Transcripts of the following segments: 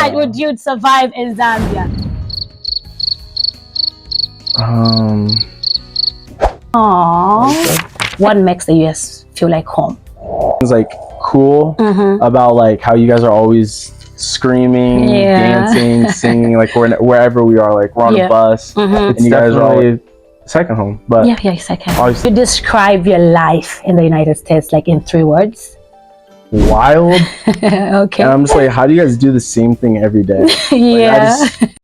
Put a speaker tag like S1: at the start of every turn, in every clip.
S1: How would you survive in Zambia? Aww. What makes the US feel like home?
S2: It's like cool about like how you guys are always screaming, dancing, singing, like wherever we are, like we're on a bus, and you guys are always second home. But
S1: second home. You describe your life in the United States like in 3 words.
S2: Wild.
S1: Okay.
S2: And I'm just like, how do you guys do the same thing every day? Like,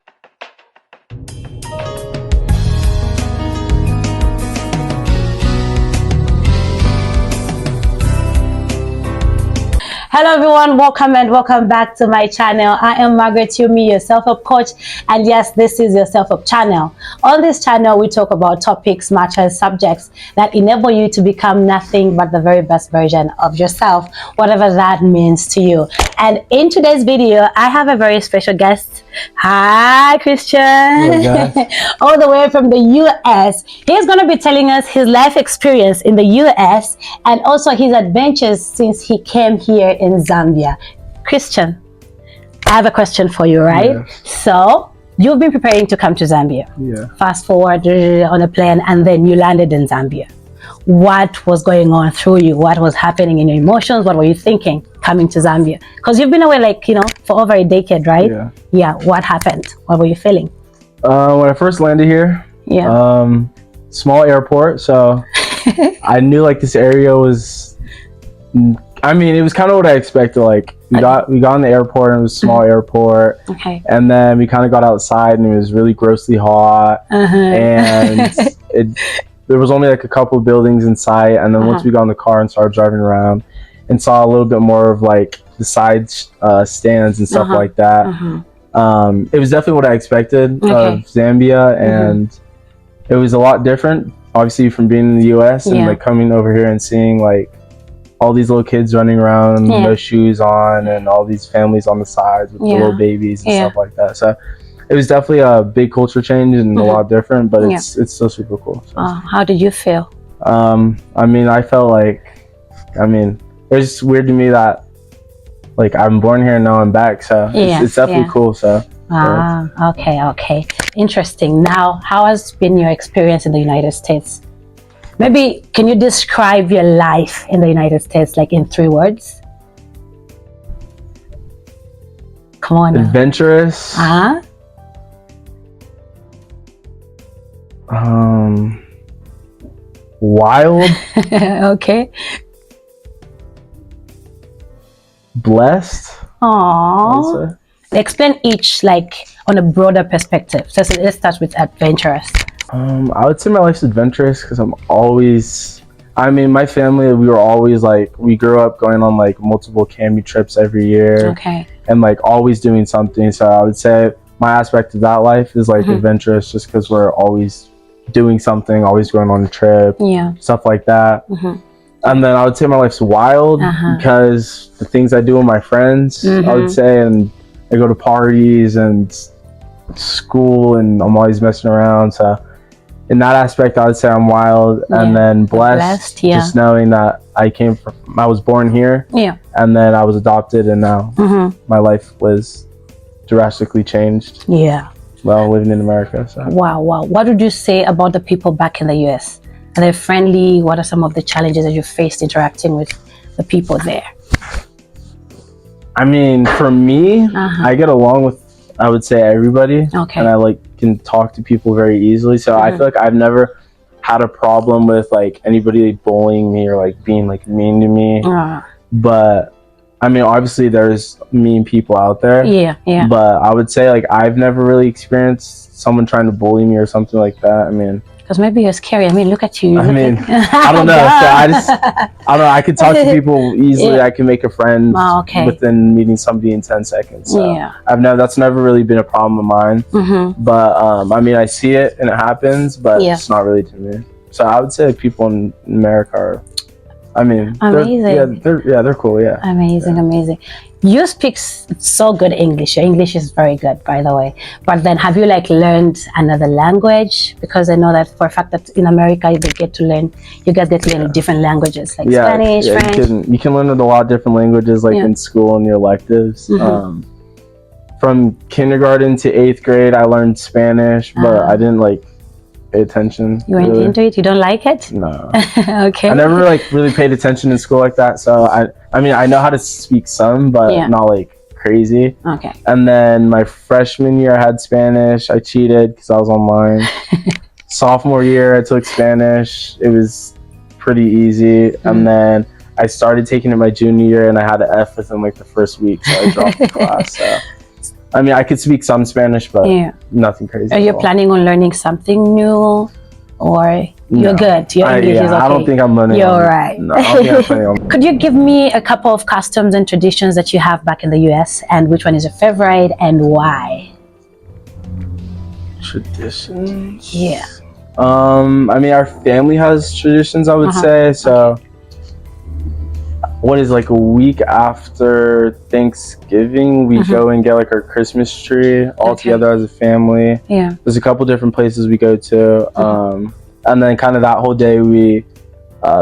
S1: Hello everyone, welcome back to my channel. I am Margaret, Yumi, your self-help coach, and yes, this is your self-help channel. On this channel, we talk about topics, matters, subjects that enable you to become nothing but the very best version of yourself, whatever that means to you. And in today's video, I have a very special guest. Hi, Christian. All the way from the US. He's going to be telling us his life experience in the US and also his adventures since he came here in Zambia. Christian, I have a question for you, right?
S2: Yes.
S1: So you've been preparing to come to Zambia.
S2: Yeah.
S1: Fast forward on a plane and then you landed in Zambia. What was going on through you? What was happening in your emotions? What were you thinking coming to Zambia? Because you've been away like, for over a decade, right? Yeah. What happened? What were you feeling?
S2: When I first landed here, small airport, so I knew like this area was, I mean, it was kind of what I expected. Like we got in the airport and it was a small airport.
S1: Okay.
S2: And then we kind of got outside and it was really grossly hot. And there was only like a couple of buildings in sight. And then once we got in the car and started driving around and saw a little bit more of like the side stands and stuff like that. It was definitely what I expected of Zambia, and it was a lot different, obviously, from being in the US and like coming over here and seeing like all these little kids running around, no shoes on, and all these families on the sides with the little babies and stuff like that. So it was definitely a big culture change and a lot different, but it's still super cool. So.
S1: How did you feel?
S2: I mean, I felt like, it was just weird to me that like I'm born here and now I'm back, so it's definitely cool. So okay, interesting. Now, how has been your experience in the United States? Maybe can you describe your life in the United States like in 3 words? Come on. Adventurous. Wild.
S1: Okay.
S2: Blessed.
S1: Aww. Explain each like on a broader perspective. So let's start with adventurous.
S2: I would say my life's adventurous because I'm always, my family, we were always like, we grew up going on like multiple camping trips every year.
S1: Okay.
S2: And like always doing something. So I would say my aspect of that life is like adventurous just because we're always doing something, always going on a trip, stuff like that. And then I would say my life's wild because the things I do with my friends, I would say, and I go to parties and school and I'm always messing around. So in that aspect, I would say I'm wild. And then blessed just knowing that I was born here and then I was adopted, and now my life was drastically changed. Well, living in America. So.
S1: Wow. What would you say about the people back in the US? Are they friendly? What are some of the challenges that you faced interacting with the people there?
S2: For me, I get along with, I would say, everybody. Okay. And I can talk to people very easily. So I feel like I've never had a problem with like anybody bullying me or like being like mean to me. But obviously there's mean people out there. But I would say like I've never really experienced someone trying to bully me or something like that.
S1: Because maybe you're scary. Look at you.
S2: I don't know. So I don't know. I can talk to people easily. I can make a friend within meeting somebody in 10 seconds. So that's never really been a problem of mine. But I see it and it happens, but it's not really to me. So I would say people in America are,
S1: amazing.
S2: They're cool.
S1: Amazing. You speak so good English. Your English is very good, by the way. But then have you learned another language? Because I know that for a fact that in America you guys get to learn different languages like Spanish, French.
S2: You can learn a lot of different languages in school and your electives. from kindergarten to 8th grade, I learned Spanish, but I didn't like pay attention.
S1: You weren't into it? You don't like it?
S2: No.
S1: Okay.
S2: I never like really paid attention in school like that. So I mean, I know how to speak some, but not like crazy.
S1: Okay.
S2: And then my freshman year, I had Spanish. I cheated because I was online. Sophomore year, I took Spanish. It was pretty easy. And then I started taking it my junior year, and I had an F within like the first week, so I dropped the class. So, I mean, I could speak some Spanish, but nothing crazy.
S1: Are you planning on learning something new, or you're good? Your English is okay.
S2: I don't think I'm learning.
S1: You're right.
S2: No, I don't think I'm planning on.
S1: Could you give me a couple of customs and traditions that you have back in the US, and which one is your favorite and why?
S2: Traditions?
S1: Yeah.
S2: I mean, our family has traditions, I would say. So, what is like a week after Thanksgiving, we go and get like our Christmas tree all together as a family.
S1: Yeah.
S2: There's a couple different places we go to. And then kind of that whole day, we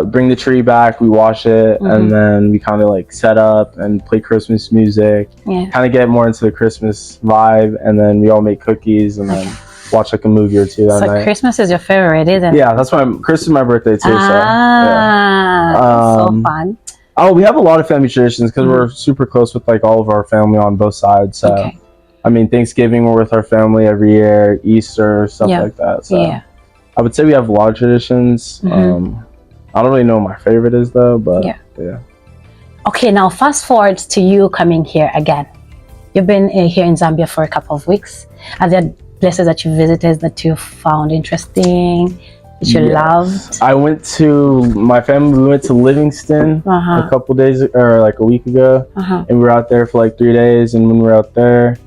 S2: bring the tree back, we wash it, and then we kind of like set up and play Christmas music. Yeah. Kind of get more into the Christmas vibe, and then we all make cookies and then watch like a movie or two that night. So
S1: Christmas is your favorite, isn't it?
S2: Yeah, that's Christmas is my birthday too. So
S1: fun.
S2: Oh, we have a lot of family traditions because we're super close with like all of our family on both sides. So, I mean, Thanksgiving we're with our family every year, Easter, stuff like that. So, I would say we have a lot of traditions. I don't really know what my favorite is though, but yeah.
S1: Okay, now fast forward to you coming here again. You've been here in Zambia for a couple of weeks. Are there places that you visited that you found interesting, that you loved?
S2: My family, we went to Livingston a couple days, or like a week ago, and we were out there for like 3 days. And when we were out there,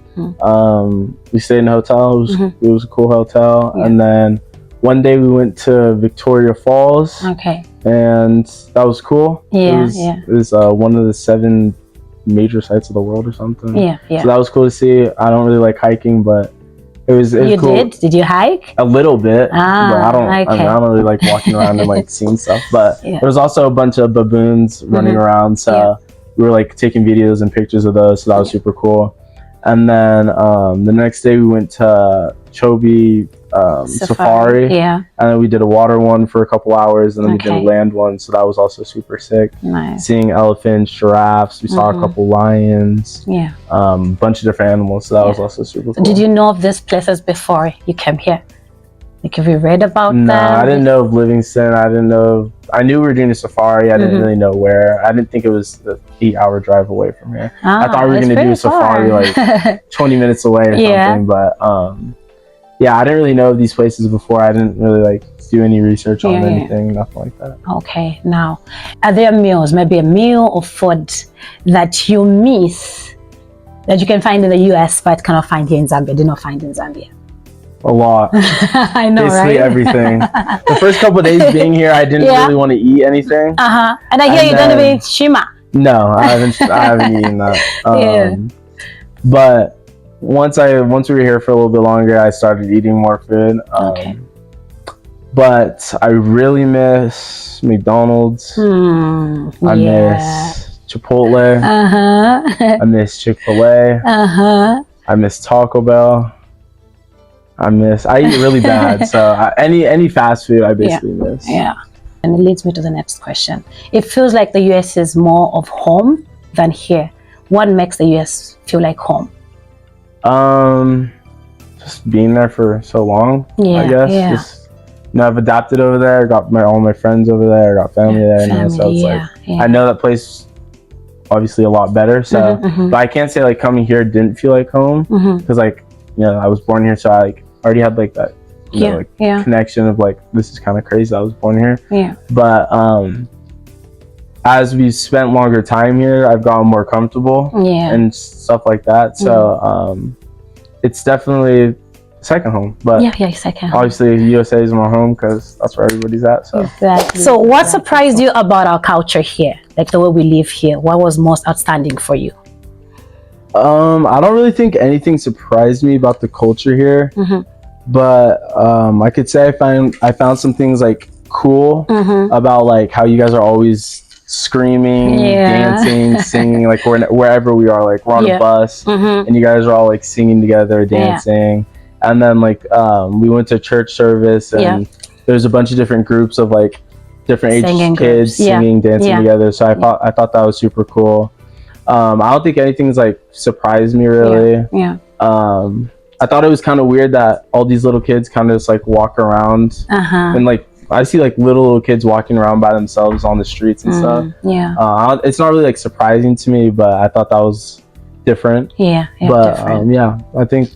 S2: we stayed in a hotel. It was a cool hotel. And then one day we went to Victoria Falls. Okay. And that was cool. Yeah, it was one of the 7 major sites of the world or something. Yeah. So that was cool to see. I don't really like hiking, but it was cool.
S1: Did you hike?
S2: A little bit. But I don't really like walking around and like seeing stuff. But there was also a bunch of baboons running around, so we were like taking videos and pictures of those. So that was super cool. And then the next day we went to Chobe Safari. Yeah. And then we did a water one for a couple hours, and then we did a land one. So that was also super sick. Nice. Seeing elephants, giraffes. We saw a couple lions. Yeah. Bunch of different animals. So that was also super cool.
S1: Did you know of these places before you came here? Like, have you read about them?
S2: No, I didn't know of Livingston. I knew we were doing a safari. I didn't really know where. I didn't think it was the 8-hour drive away from here. I thought we were going to do a safari like 20 minutes away or something. But yeah, I didn't really know of these places before. I didn't really like do any research on anything, nothing like that.
S1: Okay, now, are there meals, maybe a meal or food that you miss that you can find in the US but cannot find here in Zambia, do not find in Zambia?
S2: A lot.
S1: I know,
S2: basically everything. The first couple of days being here, I didn't really want to eat anything.
S1: And I hear you don't even eat shima.
S2: No, I haven't eaten that. But once we were here for a little bit longer, I started eating more food. But I really miss McDonald's. I miss Chipotle. I miss Chick-fil-A. I miss Taco Bell. I eat really bad. So any fast food I basically miss. Yeah.
S1: And it leads me to the next question. It feels like the US is more of home than here. What makes the US feel like home?
S2: Just being there for so long, I guess. Just, I've adapted over there, got all my friends over there, got family there, so it's like I know that place obviously a lot better. So, but I can't say like coming here didn't feel like home because like I was born here, so I like already had like that connection of like this is kind of crazy. I was born here. Yeah. But as we spent longer time here, I've gotten more comfortable and stuff like that. So it's definitely second home. But
S1: second home.
S2: Obviously, USA is my home because that's where everybody's at. So
S1: exactly. So what surprised you about our culture here? Like the way we live here? What was most outstanding for you?
S2: I don't really think anything surprised me about the culture here. But I could say I found some things like cool about like how you guys are always screaming, dancing, singing, like wherever we are, like we're on a bus and you guys are all like singing together, dancing. And then like we went to church service and there's a bunch of different groups of like different age kids singing, dancing together. So I thought that was super cool. I don't think anything's like surprised me really. I thought it was kind of weird that all these little kids kind of just like walk around and like I see like little kids walking around by themselves on the streets and stuff. It's not really like surprising to me, but I thought that was different. I think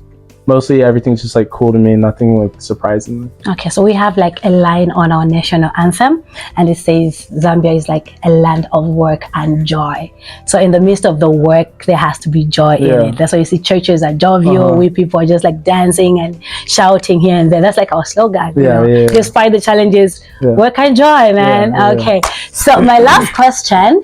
S2: mostly everything's just like cool to me, nothing like surprising me.
S1: Okay, so we have like a line on our national anthem and it says Zambia is like a land of work and joy. So in the midst of the work there has to be joy in it. That's why you see churches are jovial, we people are just like dancing and shouting here and there. That's like our slogan, you know? Despite the challenges, work and joy, man. Okay, so my last question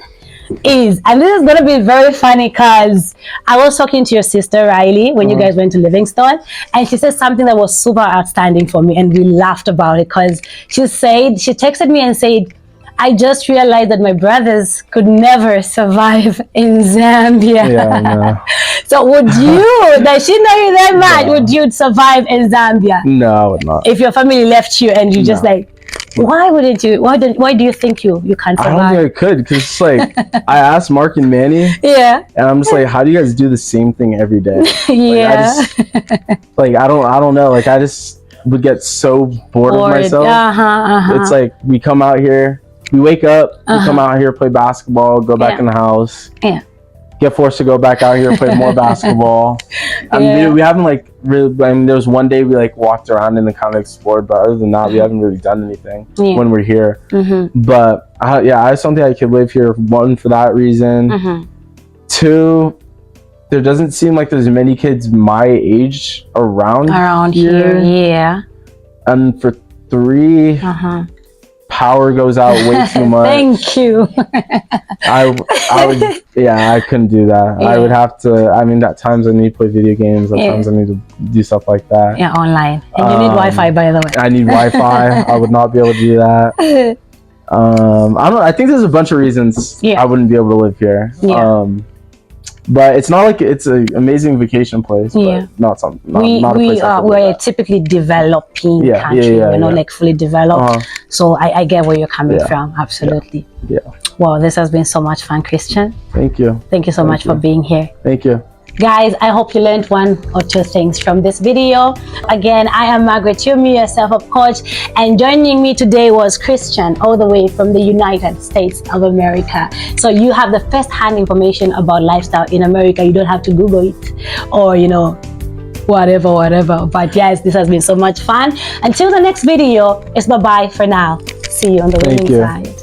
S1: is, and this is going to be very funny because I was talking to your sister Riley when you guys went to Livingstone, and she said something that was super outstanding for me and we laughed about it because she texted me and said, I just realized that my brothers could never survive in Zambia. So would you, does she know you that much, would you survive in Zambia?
S2: No, I would not.
S1: If your family left you and you just like, why wouldn't you? Why do you think you can't survive?
S2: I don't think I could, because it's like I asked Mark and Manny, and I'm just like, how do you guys do the same thing every day? Like, I don't know. Like I just would get so bored of myself. It's like we come out here, we wake up, we come out here, play basketball, go back in the house, get forced to go back out here, play more basketball. I mean, we haven't like really, I mean, there was one day we like walked around and kind of explored, but other than that, we haven't really done anything when we're here. But I just don't think I could live here, one, for that reason. Two, there doesn't seem like there's many kids my age around here. And for three, power goes out way too much.
S1: Thank you.
S2: I would, I couldn't do that. I would have to, I mean, at times I need to play video games, at times I need to do stuff like that.
S1: Online. And you need Wi-Fi, by the way.
S2: I need Wi-Fi. I would not be able to do that. I think there's a bunch of reasons I wouldn't be able to live here. But it's not like it's an amazing vacation place, but not a place we're
S1: a typically developing country. We're not like fully developed. So I get where you're coming from. Absolutely. Wow, this has been so much fun, Christian.
S2: Thank you.
S1: Thank you so much for being here.
S2: Thank you.
S1: Guys, I hope you learned one or two things from this video. Again, I am Margaret Yumi, your self-help coach, and joining me today was Christian, all the way from the United States of America. So you have the first-hand information about lifestyle in America. You don't have to Google it or, you know, whatever. But yes, this has been so much fun. Until the next video, it's bye-bye for now. See you on the winning side.